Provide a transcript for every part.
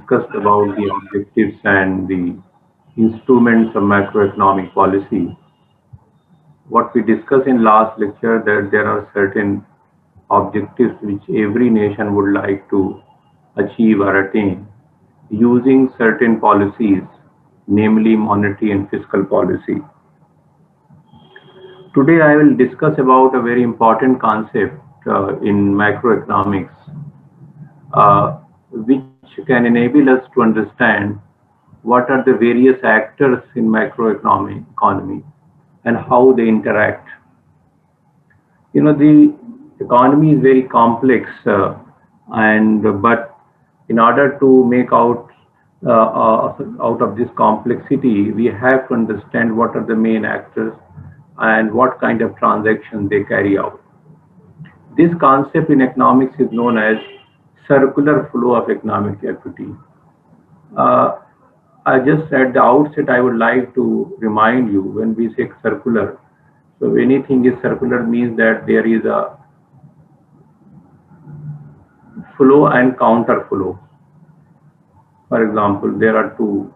discussed about the objectives and the instruments of macroeconomic policy. What we discussed in last lecture that there are certain objectives which every nation would like to achieve or attain using certain policies, namely monetary and fiscal policy. Today I will discuss about a very important concept in macroeconomics, which can enable us to understand what are the various actors in macroeconomic economy and how they interact. The economy is very complex, and but in order to make out of this complexity, we have to understand what are the main actors and what kind of transactions they carry out. This concept in economics is known as circular flow of economic activity. Uh, I just at the outset, I would like to remind you when we say circular, so anything is circular means that there is a flow and counter flow. For example, there are two.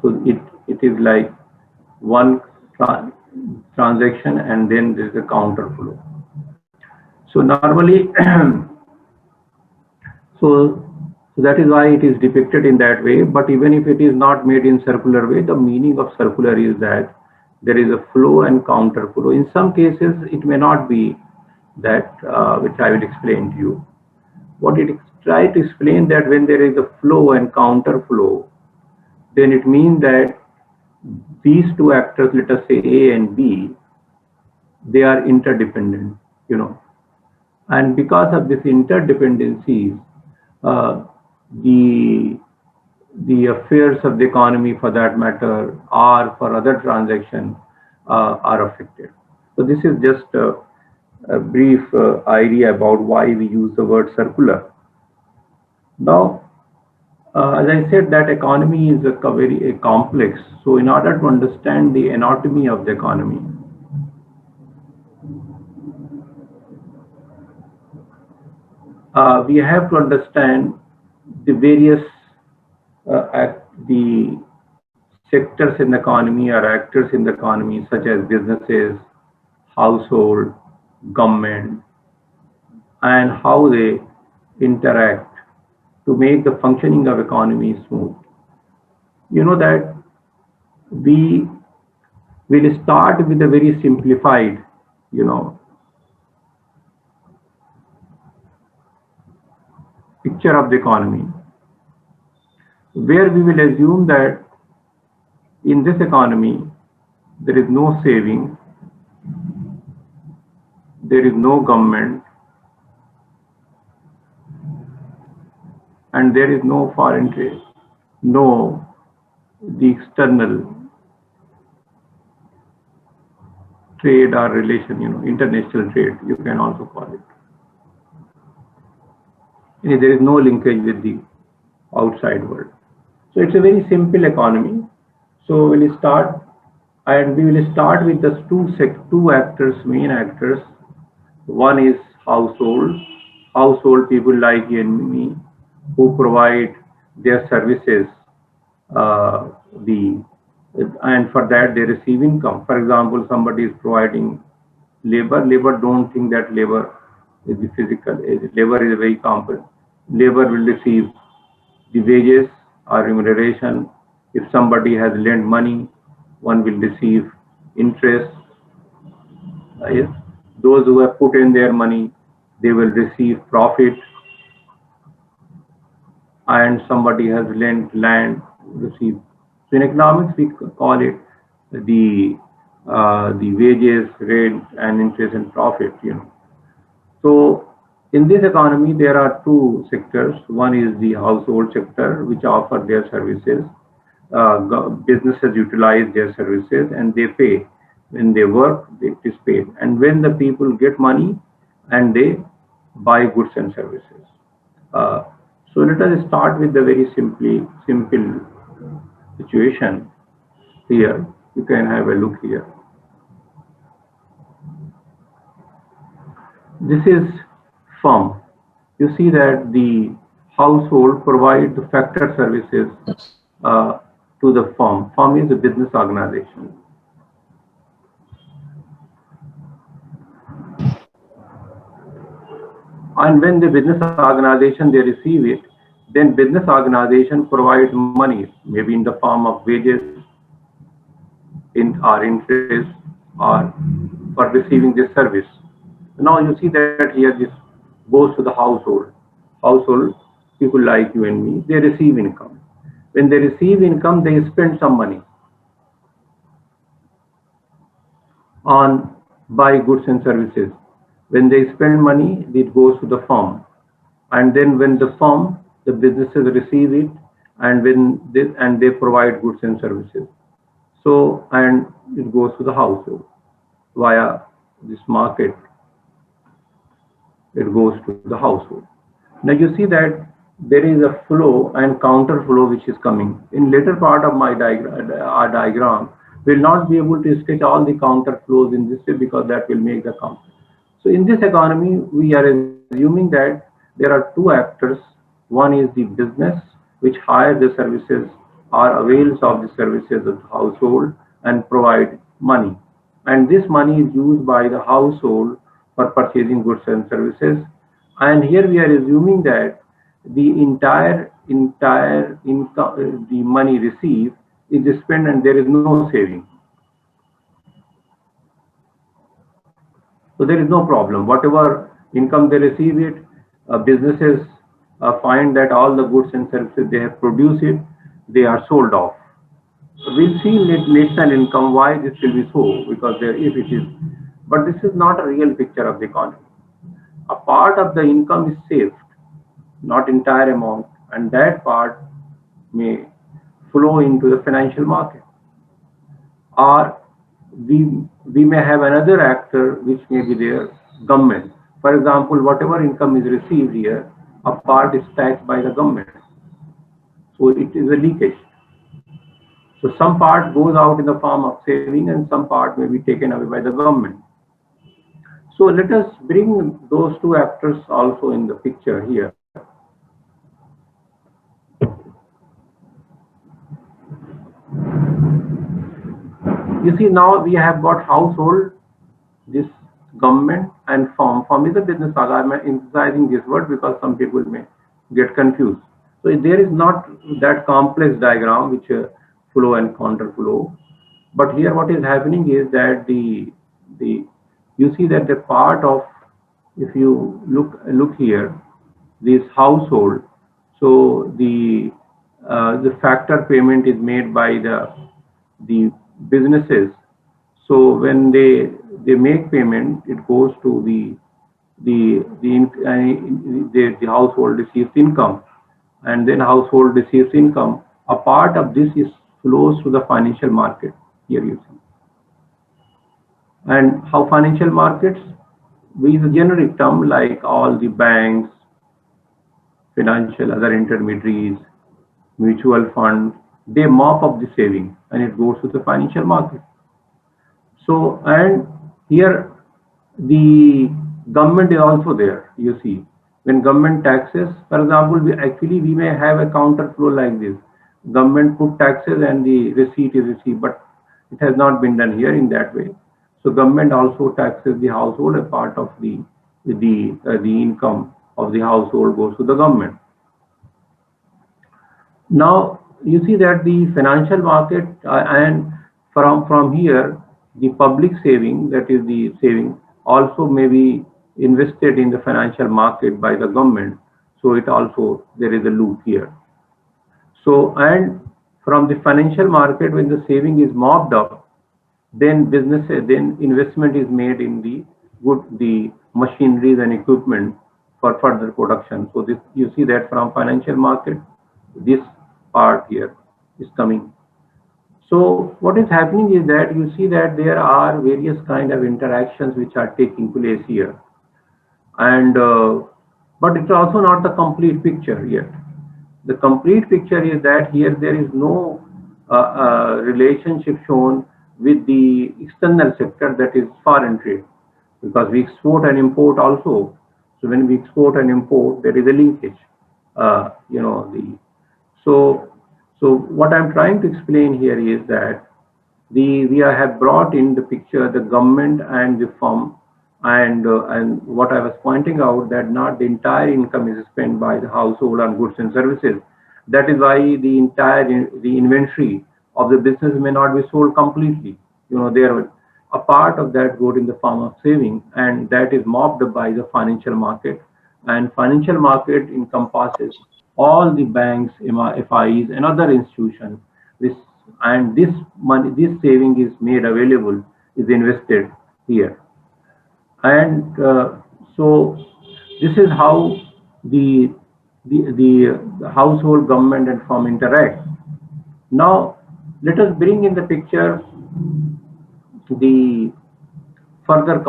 So it is like one transaction and then there is a counter flow. So normally, so that is why it is depicted in that way. But even if it is not made in circular way, the meaning of circular is that there is a flow and counter flow. In some cases, it may not be that, which I will explain to you. What it try to explain that when there is a flow and counter flow, then it means that these two actors, let us say A and B, they are interdependent, and because of this interdependencies, uh, the the affairs of the economy, for that matter, or for other transactions, are affected. So this is just a brief idea about why we use the word circular. Now, as I said, that economy is a very complex. So in order to understand the anatomy of the economy, we have to understand the various the sectors in the economy or actors in the economy, such as businesses, household, government, and how they interact to make the functioning of economy smooth. You know that we will start with a very simplified, you know, picture of the economy, where we will assume that in this economy there is no saving, there is no government, and there is no foreign trade, no the external trade or relation, international trade, you can also call it. There is no linkage with the outside world. So it's a very simple economy. So we will start with the two actors, main actors. One is household people like you and me, who provide their services, uh, the and for that they receive income. For example, somebody is providing labor. Labor don't think that labor is the physical. Labor is a very complex. Labor will receive the wages or remuneration. If somebody has lent money, one will receive interest. Yes. Those who have put in their money, they will receive profit, and somebody has lent land, receive. So in economics, we call it the wages, rent, and interest and profit. So in this economy, there are two sectors. One is the household sector, which offer their services. Businesses utilize their services and they pay. When they work, it is paid. And when the people get money and they buy goods and services. Uh, so let us start with the very simple situation here. You can have a look here. This is firm. You see that the household provide the factor services uh, to the firm. Firm is a business organization. And when the business organization they receive it, then business organization provides money, maybe in the form of wages, in or interest, or for receiving this service. Now you see that here this goes to the household. Household people like you and me, they receive income. When they receive income, they spend some money on buy goods and services. When they spend money, it goes to the firm, and then when the firm, the businesses receive it, and they provide goods and services. So and it goes to the household via this market. It goes to the household. Now you see that there is a flow and counter flow which is coming. In later part of my diagram, we'll not be able to sketch all the counter flows in this way because that will make the count. So in this economy, we are assuming that there are two actors. One is the business, which hires the services or avails of the services of the household and provide money. And this money is used by the household for purchasing goods and services. And here we are assuming that the entire income, the money received is spent and there is no saving. So there is no problem. Whatever income they receive it, businesses find that all the goods and services they have produced it, they are sold off. We'll see national income why this will be so, because there if it is, but this is not a real picture of the economy. A part of the income is saved, not entire amount, and that part may flow into the financial market. Or we may have another actor which may be there, government. For example, whatever income is received here, a part is taxed by the government. So it is a leakage. So some part goes out in the form of saving and some part may be taken away by the government. So let us bring those two actors also in the picture here. You see now we have got household, this government and firm. Firm is a business. I'm emphasizing this word because some people may get confused. So there is not that complex diagram which flow and counter flow. But here what is happening is that the you see that the part of, if you look here, this household, so the factor payment is made by the businesses. So when they make payment, it goes to the household receives income, and then household receives income. A part of this is flows to the financial market. Here you see. And how financial markets? We use a generic term like all the banks, financial other intermediaries, mutual funds, they mop up the saving and it goes to the financial market. So, and here the government is also there, you see. When government taxes, for example, we may have a counter flow like this. Government put taxes and the receipt is received, but it has not been done here in that way. So government also taxes the household. A part of the income of the household goes to the government. Now you see that the financial market and from here the public saving, that is the saving, also may be invested in the financial market by the government. So it also, there is a loop here. So, and from the financial market, when the saving is mopped up, then then investment is made in the machineries and equipment for further production. So this, you see that from financial market, this part here is coming. So what is happening is that you see that there are various kind of interactions which are taking place here, and but it's also not the complete picture yet. The complete picture is that here there is no relationship shown with the external sector, that is foreign trade, because we export and import also. So when we export and import, there is a linkage. So, what I'm trying to explain here is that we have brought in the picture the government and the firm, and what I was pointing out, that not the entire income is spent by the household on goods and services. That is why the inventory of the business may not be sold completely. There a part of that goes in the form of saving, and that is mopped up by the financial market. And financial market encompasses all the banks, FIs, and other institutions. This and this money, this saving is made available, is invested here, and so this is how the the household, government, and firm interact. Now, let us bring in the picture the further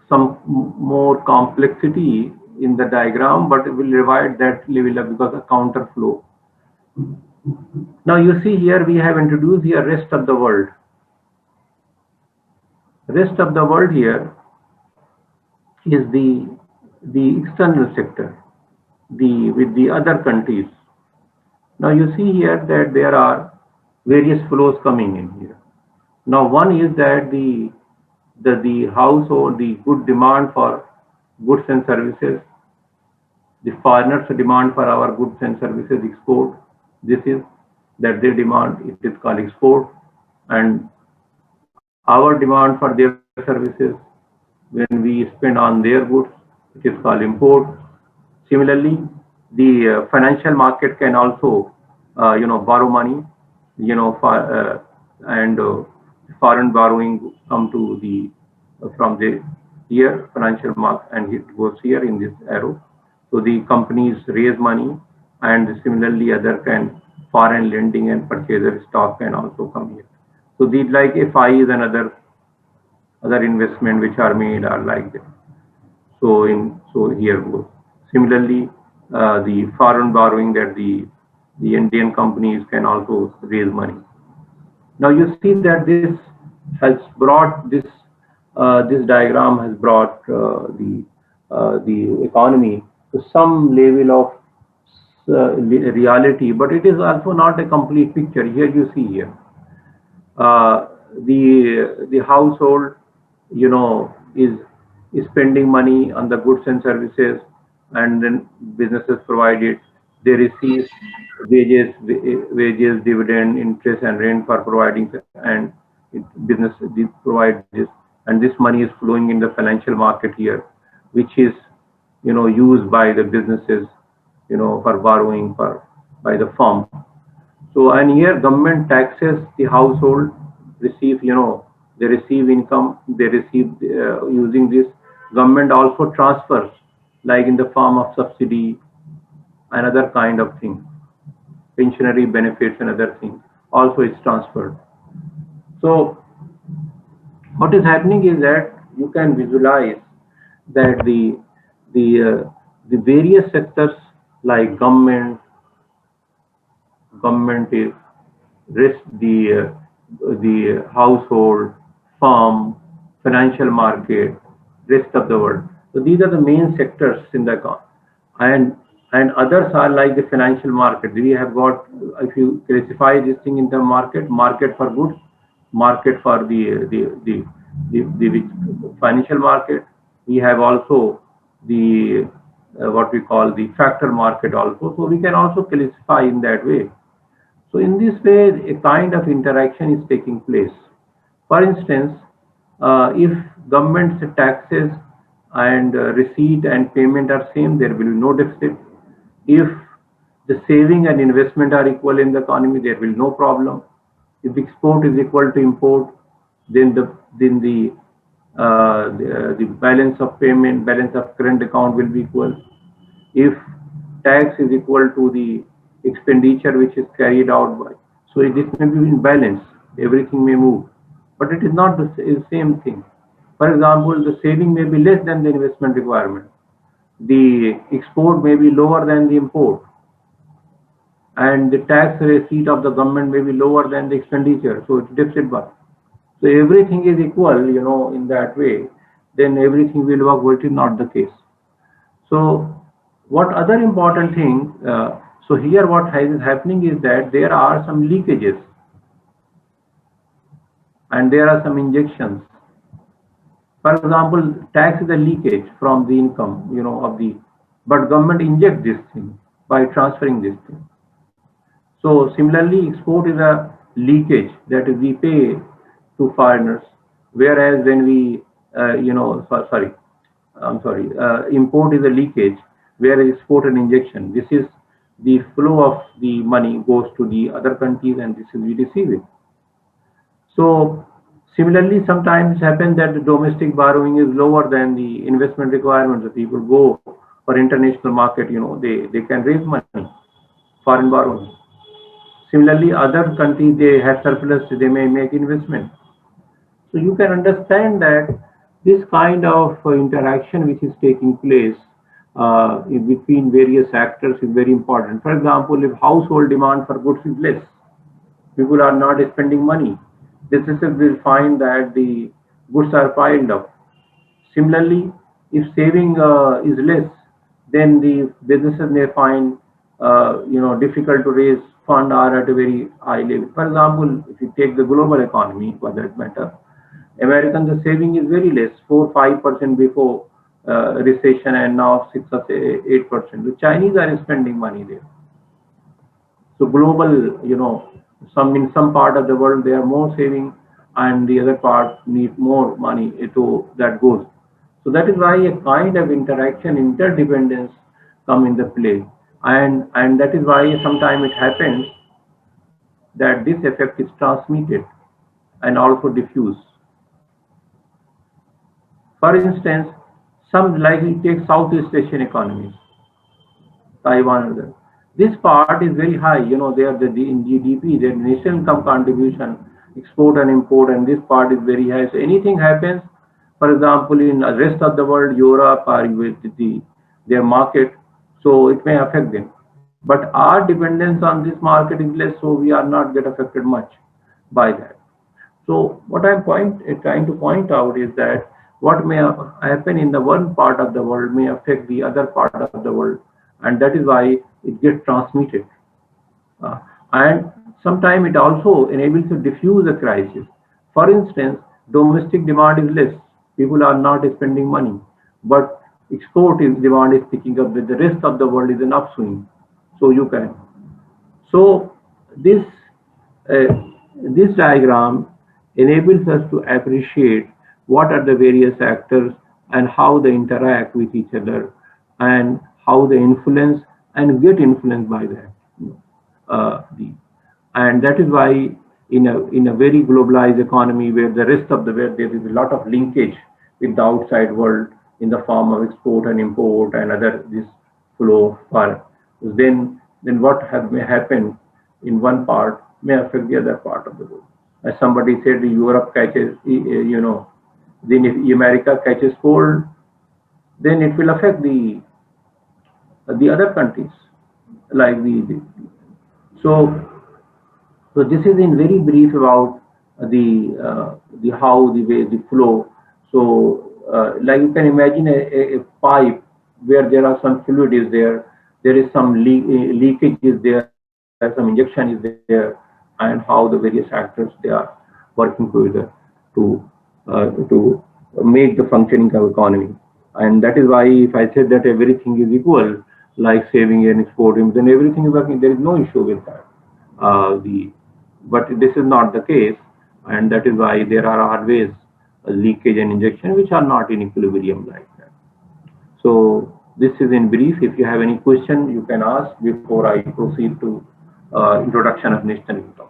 some more complexity in the diagram, but we'll divide that level up because of counter flow. Now you see here we have introduced here rest of the world. Rest of the world here is the external sector, the with the other countries. Now you see here that there are various flows coming in here. Now one is that the household, the good demand for goods and services, the foreigners demand for our goods and services export. This is that they demand, it is called export, and our demand for their services when we spend on their goods, it is called import. Similarly, the financial market can also borrow money, for and foreign borrowing come to the from the here financial market, and it goes here in this arrow. So the companies raise money, and similarly other can foreign lending and purchaser stock can also come here. So these like FIs and other investment which are made are like that. So here goes. Similarly, the foreign borrowing that the Indian companies can also raise money. Now you see that this has brought this diagram has brought the economy to some level of reality, but it is also not a complete picture. Here you see here the household, is spending money on the goods and services, and then businesses provide it. They receive wages, dividend, interest, and rent for providing, and business provide this, and this money is flowing in the financial market here, which is used by the businesses, for borrowing for by the firm. So, and here government taxes the household, receive, they receive income, they receive using this. Government also transfers, like in the form of subsidy and other kind of thing, pensionary benefits and other things, also is transferred. So, what is happening is that you can visualize that the various sectors like government is risk, the household, farm, financial market, rest of the world. So these are the main sectors in the economy, and others are like the financial market. We have got, if you classify this thing in the market for goods, market for the financial market. We have also the what we call the factor market also. So we can also classify in that way. So in this way, a kind of interaction is taking place. For instance, if government's taxes and receipt and payment are same, there will be no deficit. If the saving and investment are equal in the economy, there will be no problem. If export is equal to import, then the balance of payment, balance of current account will be equal. If tax is equal to the expenditure which is carried out by, so this may be in balance, everything may move, but it is not the same thing. For example, the saving may be less than the investment requirement, the export may be lower than the import, and the tax receipt of the government may be lower than the expenditure, so it's deficit bar. So everything is equal, in that way, then everything will work, which is not the case. So what other important thing, so here what is happening is that there are some leakages and there are some injections. For example, tax is a leakage from the income, of the, but government injects this thing by transferring this thing. So similarly, export is a leakage that is we pay to foreigners, whereas when we, import is a leakage, whereas export an injection. This is the flow of the money goes to the other countries, and this is we receive it. So similarly, sometimes it happens that the domestic borrowing is lower than the investment requirements. The people go for international market, they can raise money, foreign borrowing. Similarly, other countries, they have surplus, they may make investment. So you can understand that this kind of interaction which is taking place in between various actors is very important. For example, if household demand for goods is less, people are not spending money, businesses will find that the goods are piled up. Similarly, if saving is less, then the businesses may find difficult to raise fund or at a very high level. For example, if you take the global economy for that matter, American the saving is very less, 4-5% before recession, and now 6 or 8%. The Chinese are spending money there. So global, some in some part of the world they are more saving, and the other part need more money to that goes. So that is why a kind of interaction, interdependence come in the play, and that is why sometimes it happens that this effect is transmitted and also diffuse. For instance, some like we take Southeast Asian economies, Taiwan and that. This part is very high, they are in GDP, their national income contribution, export and import, and this part is very high. So anything happens, for example, in the rest of the world, Europe or with their market, so it may affect them. But our dependence on this market is less, so we are not get affected much by that. So what I'm trying to point out is that what may happen in the one part of the world may affect the other part of the world, and that is why it gets transmitted. And sometimes it also enables to diffuse a crisis. For instance, domestic demand is less, people are not spending money, but export is demand is picking up with the rest of the world is an upswing. So you can. So uh, this diagram enables us to appreciate what are the various actors and how they interact with each other and how they influence and get influenced by that. And that is why in a very globalized economy where the rest of the world there is a lot of linkage with the outside world in the form of export and import and other this flow for then what may happen in one part may affect the other part of the world. As somebody said, Europe catches, then if America catches cold, then it will affect the other countries, like so. So this is in very brief about the how the way the flow. So like you can imagine a pipe where there are some fluid is there, there is some leakage is there, some injection is there, and how the various actors they are working together to make the functioning of economy. And that is why if I said that everything is equal, like saving and exporting, then everything is working. There is no issue with that. The But this is not the case, and that is why there are always a leakage and injection which are not in equilibrium like that. So this is in brief. If you have any question, you can ask before I proceed to introduction of national income.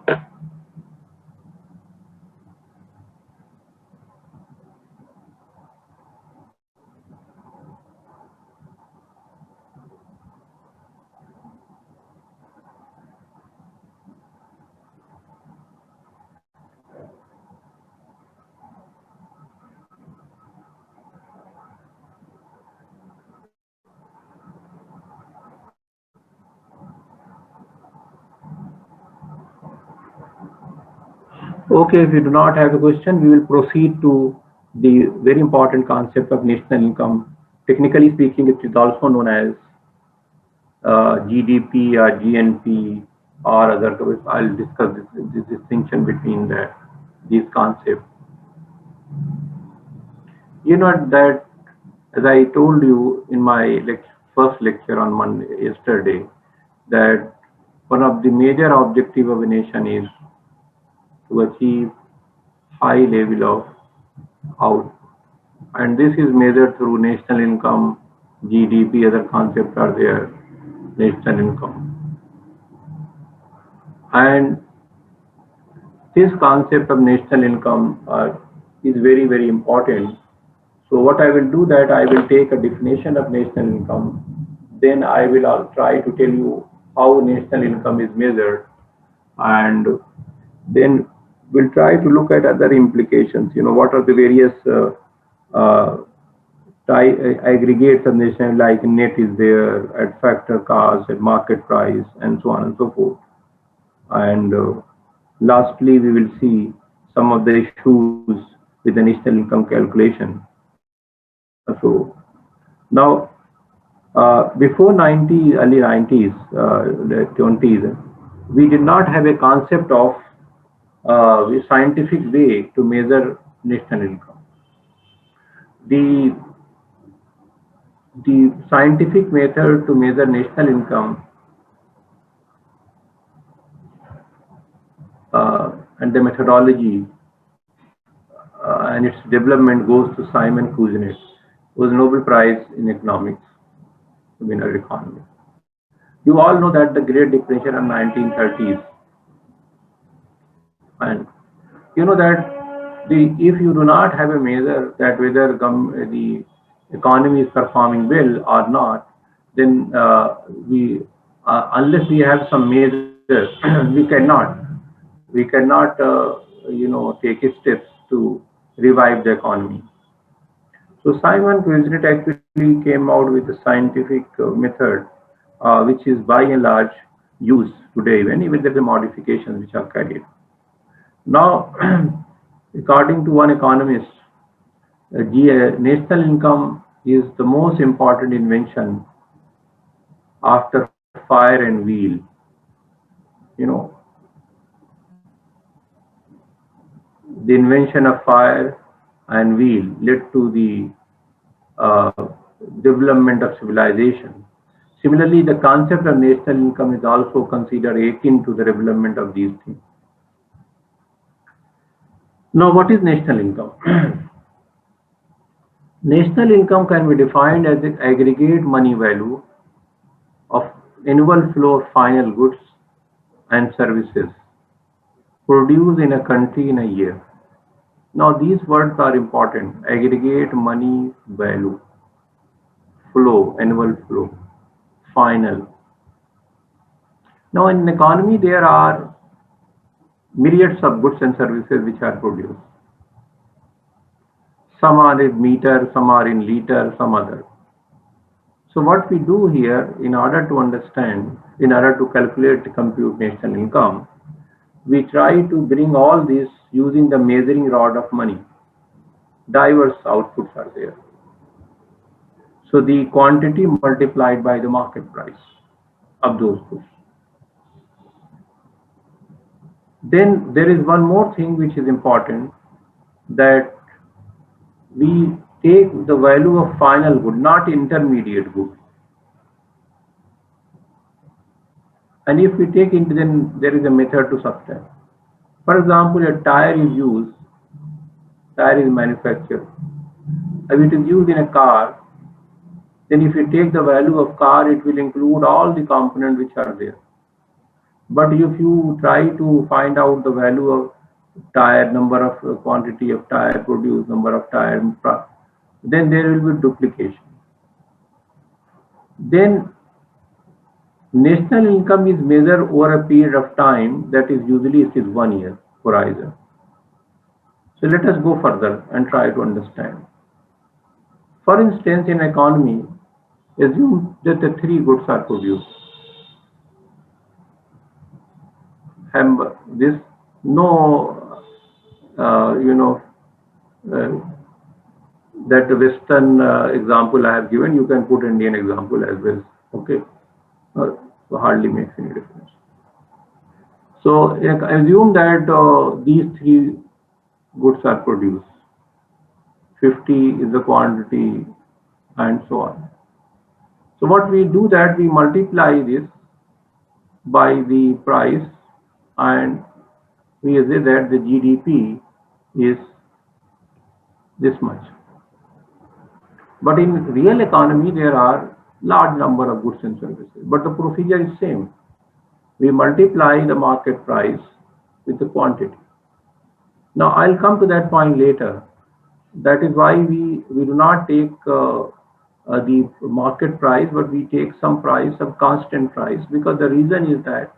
Okay, if you do not have a question, we will proceed to the very important concept of national income Technically speaking, it is also known as GDP or GNP or other. I'll discuss this distinction between these concepts. You know that, as I told you in my first lecture on Monday yesterday, that one of the major objective of a nation is to achieve high level of output, and this is measured through national income, GDP. Other concepts are there, national income, and this concept of national income is very important. So what I will do that I will take a definition of national income, then I will try to tell you how national income is measured, and then we'll try to look at other implications. What are the various uh, aggregates of national, like net is there, at factor cost, at market price, and so on and so forth. And lastly, we will see some of the issues with the national income calculation. So now, before early 90s, the 20s, we did not have a concept of a scientific way to measure national income. The the scientific method to measure national income and the methodology and its development goes to Simon Kuznets, who was Nobel Prize in Economics winner economy. You all know that the Great Depression of 1930s, and you know that if you do not have a measure that whether the economy is performing well or not, then we unless we have some measures, we cannot take steps to revive the economy. So Simon Kuznets actually came out with a scientific method, which is by and large used today, even there are modifications which are carried. Now, according to one economist, national income is the most important invention after fire and wheel. You know, the invention of fire and wheel led to the uh, development of civilization. Similarly, the concept of national income is also considered akin to the development of these things. Now, what is national income? National income can be defined as the aggregate money value of annual flow of final goods and services produced in a country in a year. Now, these words are important: aggregate money value, flow, annual flow, final. Now, in an economy, there are myriads of goods and services which are produced. Some are in meter, some are in liter, some other. So what we do here, in order to understand, in order to calculate, compute national income, we try to bring all this using the measuring rod of money. Diverse outputs are there. So the quantity multiplied by the market price of those goods. Then there is one more thing which is important, that we take the value of final good, not intermediate good. And if we take it, then there is a method to subtract. For example, a tire is used, tire is manufactured. If it is used in a car, then if you take the value of car, it will include all the components which are there. But if you try to find out the value of tire, number of quantity of tire produced, number of tire, then there will be duplication. Then national income is measured over a period of time, that is usually it is 1 year horizon. So let us go further and try to understand. For instance, in economy, assume that the three goods are produced. This no, uh, you know, uh, That Western example I have given, you can put Indian example as well. Okay, so hardly makes any difference. So assume that these three goods are produced. 50 is the quantity, and so on. So what we do that we multiply this by the price, and we say that the GDP is this much. But in real economy, there are large number of goods and services, but the procedure is same. We multiply the market price with the quantity. Now I'll come to that point later. That is why we do not take the market price, but we take some price, some constant price, because the reason is that,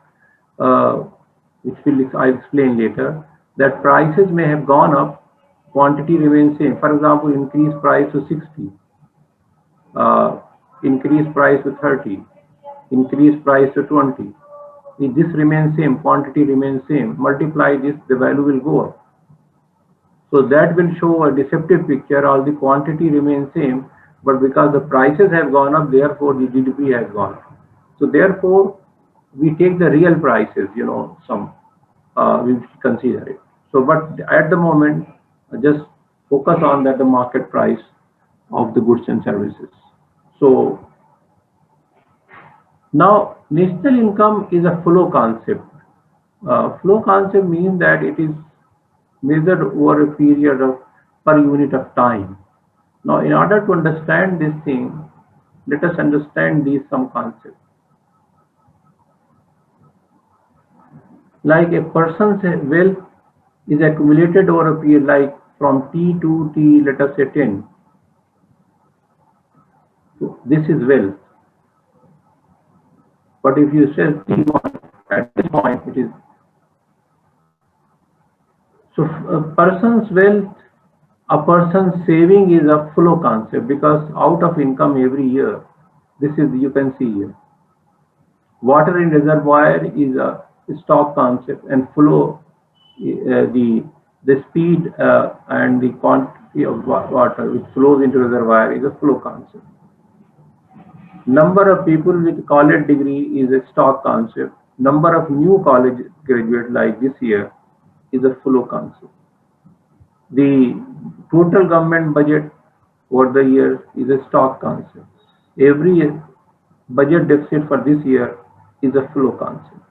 which I'll explain later, that prices may have gone up, quantity remains same. For example, increase price to 60, increase price to 30, increase price to 20. If this remains same, quantity remains same, multiply this, the value will go up. So that will show a deceptive picture. All the quantity remains same, but because the prices have gone up, therefore the GDP has gone up. So therefore, we take the real prices, we consider it. So, but at the moment, just focus on that the market price of the goods and services. So now national income is a flow concept. Flow concept means that it is measured over a period of per unit of time. Now, in order to understand this thing, let us understand these some concepts. Like a person's wealth is accumulated over a period, like from T to T, let us say 10. So this is wealth. But if you say T1, at this point it is. So a person's wealth, a person's saving is a flow concept, because out of income every year, this is, you can see here. Water in reservoir is a stock concept, and flow, the speed and the quantity of water which flows into reservoir is a flow concept. Number of people with college degree is a stock concept. Number of new college graduates like this year is a flow concept. The total government budget over the year is a stock concept. Every budget deficit for this year is a flow concept.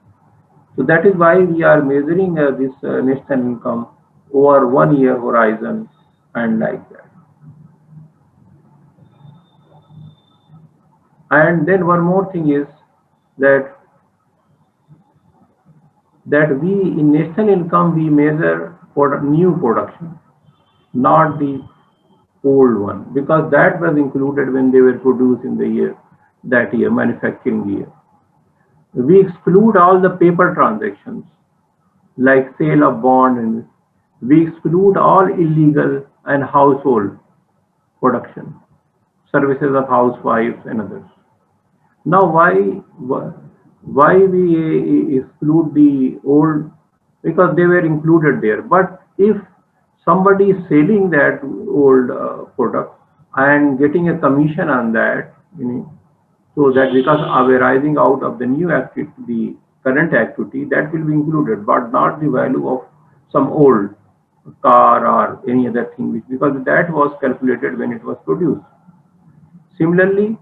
So that is why we are measuring this national income over 1 year horizon and like that. And then one more thing is that we in national income we measure for new production, not the old one, because that was included when they were produced in the year, that year, manufacturing year. We exclude all the paper transactions like sale of bond, and we exclude all illegal and household production, services of housewives and others. Now, why we exclude the old? Because they were included there. But if somebody is selling that old product and getting a commission on that, so that because arising out of the new activity, the current activity, that will be included, but not the value of some old car or any other thing, because that was calculated when it was produced. Similarly,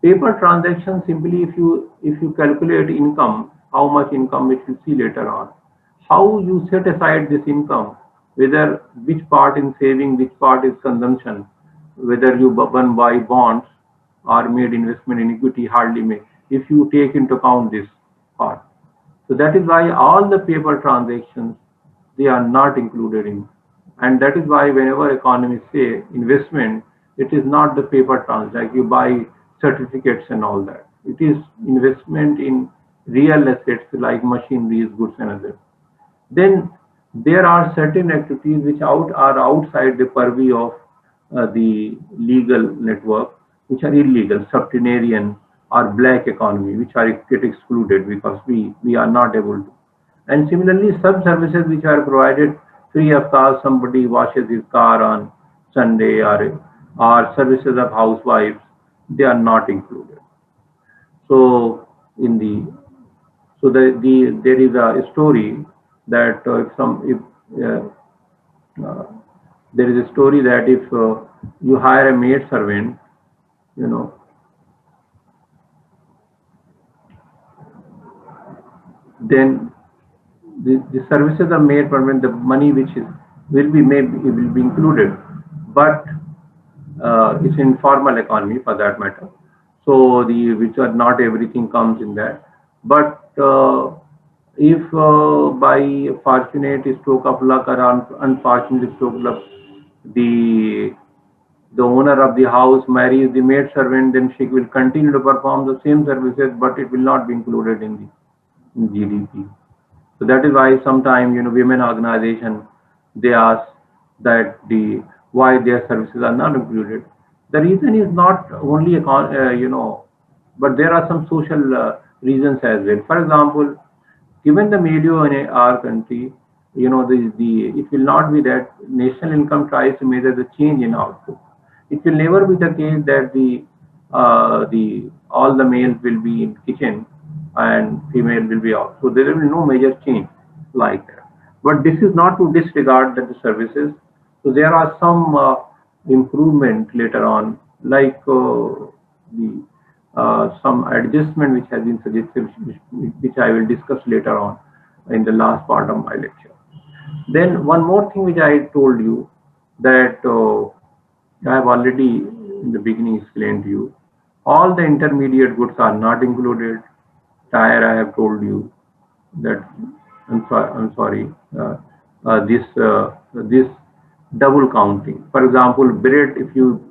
paper transaction, simply if you calculate income, how much income, which we'll see later on, how you set aside this income, whether which part in saving, which part is consumption, whether you buy bonds or made investment in equity, hardly make, if you take into account this part. So that is why all the paper transactions, they are not included in. And that is why whenever economists say investment, it is not the paper transaction, like you buy certificates and all that. It is investment in real assets like machineries, goods and others. Then there are certain activities which are outside the purview of the legal network, which are illegal, subterranean or black economy, which are get excluded because we are not able to. And similarly, some services which are provided free of cost, somebody washes his car on Sunday or or services of housewives, they are not included. So in the there is a story that uh, there is a story that if you hire a maid servant, you know, then the services are made permanent, the money which is will be made will be included, but it's informal economy for that matter. So the which are not everything comes in that, but if by fortunate stroke of luck or unfortunate stroke of luck, the the owner of the house marries the maid servant, then she will continue to perform the same services, but it will not be included in the GDP. So that is why sometimes women organization they ask that why their services are not included. The reason is not only but there are some social reasons as well. For example, given the media in our country, the it will not be that national income tries to measure the change in output. It will never be the case that the all the males will be in kitchen and female will be out. So there will be no major change like that. But this is not to disregard the services. So there are some improvement later on, like the some adjustment which has been suggested, which I will discuss later on in the last part of my lecture. Then one more thing which I told you that I have already in the beginning explained to you. All the intermediate goods are not included. Tire, I have told you that I'm sorry. This double counting. For example, bread. If you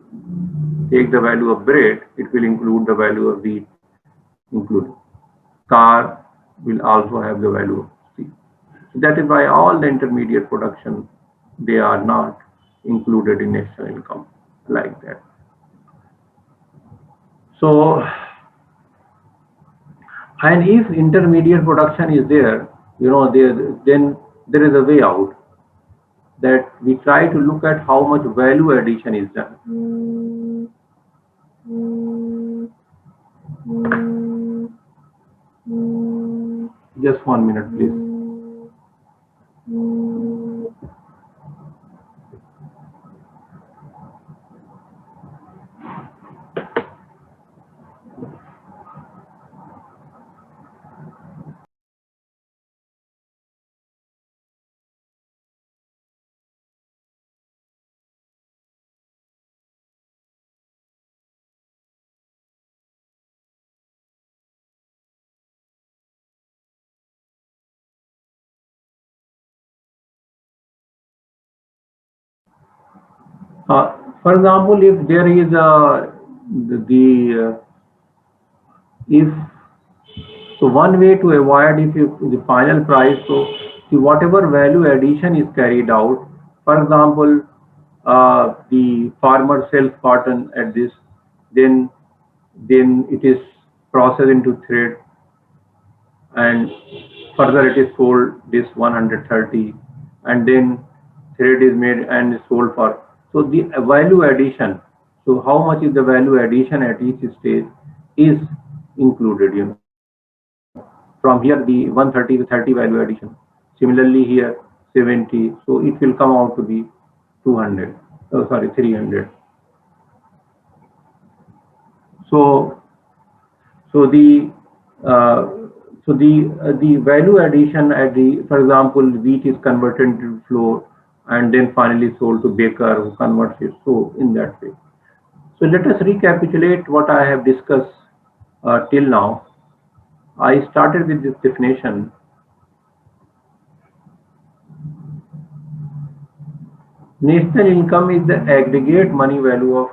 take the value of bread, it will include the value of wheat included. Car will also have the value of steel. So that is why all the intermediate production they are not included in national income like that. So, and if intermediate production is there, then there is a way out that we try to look at how much value addition is done. Just 1 minute, please. For example, if there is if so one way to avoid if you the final price, so whatever value addition is carried out, for example, the farmer sells cotton at this, then it is processed into thread, and further it is sold this 130, and then thread is made and is sold for. So the value addition, so how much is the value addition at each stage is included, from here the 130 to 30 value addition, similarly here 70, so it will come out to be 200, oh sorry, 300. So so uh, the value addition at the, for example, wheat is converted into flour and then finally sold to baker who converts it. So in that way. So let us recapitulate what I have discussed till now. I started with this definition. National income is the aggregate money value of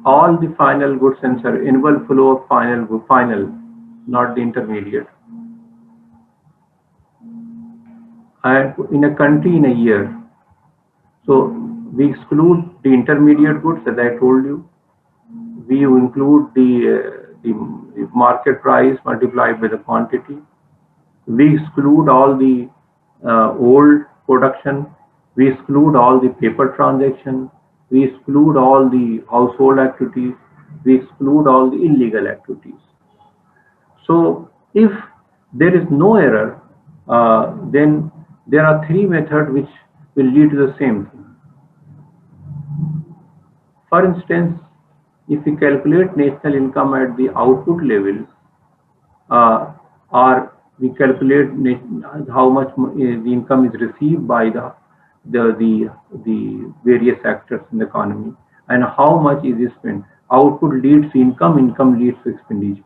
all the final goods and services, annual flow of final, not the intermediate. And in a country in a year. So we exclude the intermediate goods, as I told you. We include the market price multiplied by the quantity. We exclude all the old production, we exclude all the paper transaction, we exclude all the household activities, we exclude all the illegal activities. So if there is no error, then there are three methods which will lead to the same thing. For instance, if we calculate national income at the output level, or we calculate how much the income is received by the various actors in the economy, and how much is spent. Output leads to income, income leads to expenditure.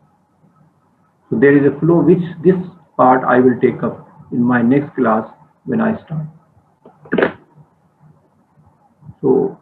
So there is a flow which this part I will take up in my next class when I start. So